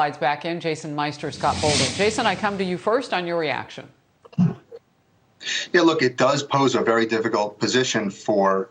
Slides back in. Jason Meister, Scott Bolden. Jason, I come to you first on your reaction. Yeah, look, it does pose a very difficult position for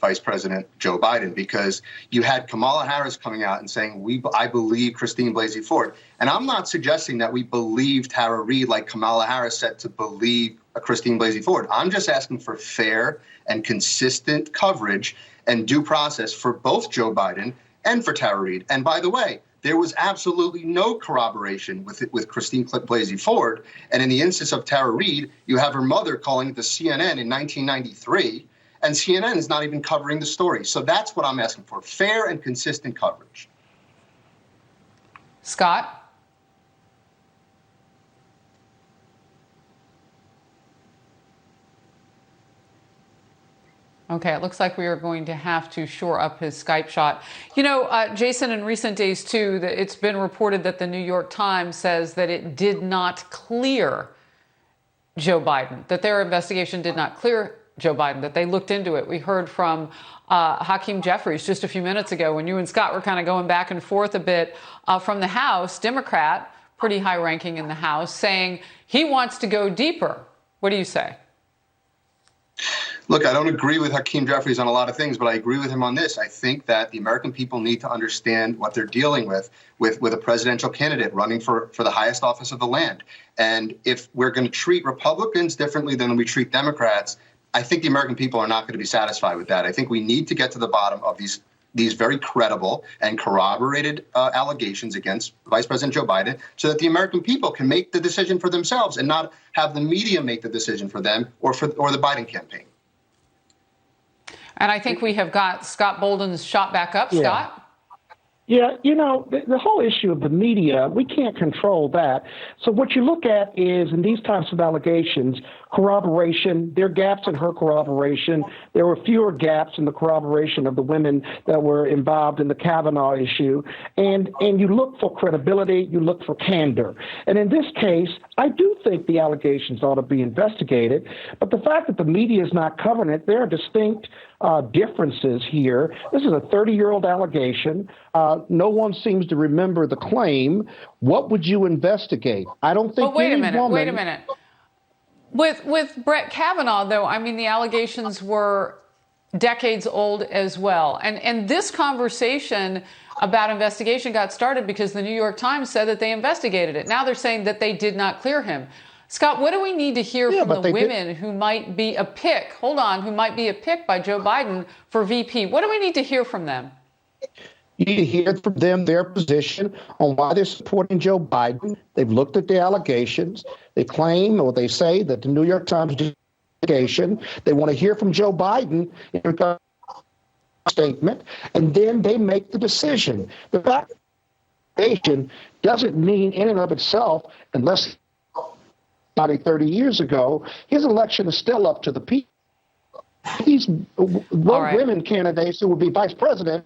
Vice President Joe Biden, because you had Kamala Harris coming out and saying, I believe Christine Blasey Ford. And I'm not suggesting that we believe Tara Reade like Kamala Harris said to believe Christine Blasey Ford. I'm just asking for fair and consistent coverage and due process for both Joe Biden and for Tara Reade. And by the way, there was absolutely no corroboration with Christine Blasey Ford. And in the instance of Tara Reade, you have her mother calling the CNN in 1993, and CNN is not even covering the story. So that's what I'm asking for, fair and consistent coverage. Scott? Okay, it looks like we are going to have to shore up his Skype shot. You know, Jason, in recent days, too, it's been reported that the New York Times says that it did not clear Joe Biden, that their investigation did not clear Joe Biden, that they looked into it. We heard from Hakeem Jeffries just a few minutes ago when you and Scott were kind of going back and forth a bit from the House, Democrat, pretty high ranking in the House, saying he wants to go deeper. What do you say? Look, I don't agree with Hakeem Jeffries on a lot of things, but I agree with him on this. I think that the American people need to understand what they're dealing with a presidential candidate running for the highest office of the land. And if we're going to treat Republicans differently than we treat Democrats, I think the American people are not going to be satisfied with that. I think we need to get to the bottom of these very credible and corroborated allegations against Vice President Joe Biden, so that the American people can make the decision for themselves and not have the media make the decision for them or the Biden campaign. And I think we have got Scott Bolden's shot back up. Scott? Yeah, you know, the whole issue of the media, we can't control that. So what you look at is, in these types of allegations, corroboration. There are gaps in her corroboration. There were fewer gaps in the corroboration of the women that were involved in the Kavanaugh issue. And you look for credibility, you look for candor. And in this case, I do think the allegations ought to be investigated. But the fact that the media is not covering it, there are distinct differences here. This is a 30-year-old allegation. No one seems to remember the claim. What would you investigate? I don't think. But wait a minute. With Brett Kavanaugh, though, I mean, the allegations were decades old as well. And this conversation about investigation got started because the New York Times said that they investigated it. Now they're saying that they did not clear him. Scott, what do we need to hear from the women who might be a pick? Hold on, who might be a pick by Joe Biden for VP? What do we need to hear from them? You need to hear from them their position on why they're supporting Joe Biden. They've looked at the allegations. They claim, or they say, that the New York Times investigation. They want to hear from Joe Biden in regard to the statement, and then they make the decision. The fact that the investigation doesn't mean in and of itself, unless 30 years ago, his election is still up to the people. These women candidates who would be vice president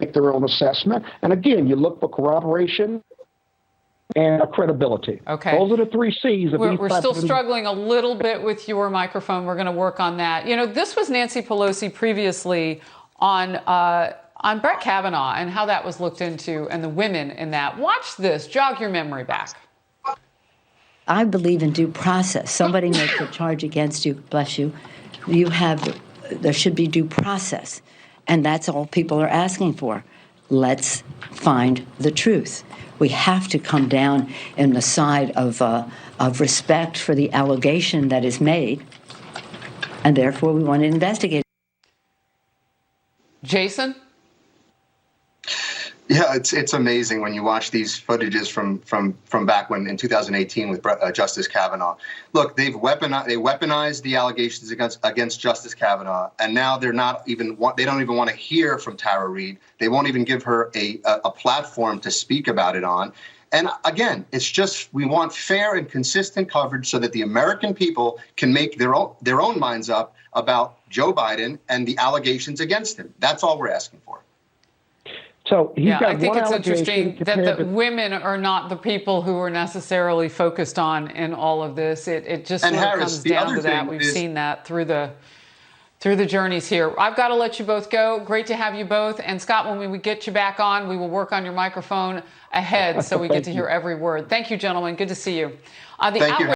make their own assessment. And again, you look for corroboration and credibility. Okay. Those are the three C's. We're still struggling a little bit with your microphone. We're going to work on that. You know, this was Nancy Pelosi previously on Brett Kavanaugh and how that was looked into and the women in that. Watch this. Jog your memory back. I believe in due process. Somebody makes a charge against you, bless you. There should be due process. And that's all people are asking for. Let's find the truth. We have to come down in the side of respect for the allegation that is made, and therefore we want to investigate. Jason? Yeah, it's amazing when you watch these footages from back when in 2018 with Justice Kavanaugh. Look, they weaponized the allegations against Justice Kavanaugh, and now they don't even want to hear from Tara Reade. They won't even give her a platform to speak about it on. And again, it's just we want fair and consistent coverage so that the American people can make their own minds up about Joe Biden and the allegations against him. That's all we're asking for. So I think it's interesting that the women are not the people who are necessarily focused on in all of this. It just sort of comes down to that. We've seen that through through the journeys here. I've got to let you both go. Great to have you both. And Scott, when we get you back on, we will work on your microphone ahead so we get to hear every word. Thank you, gentlemen. Good to see you. Thank you.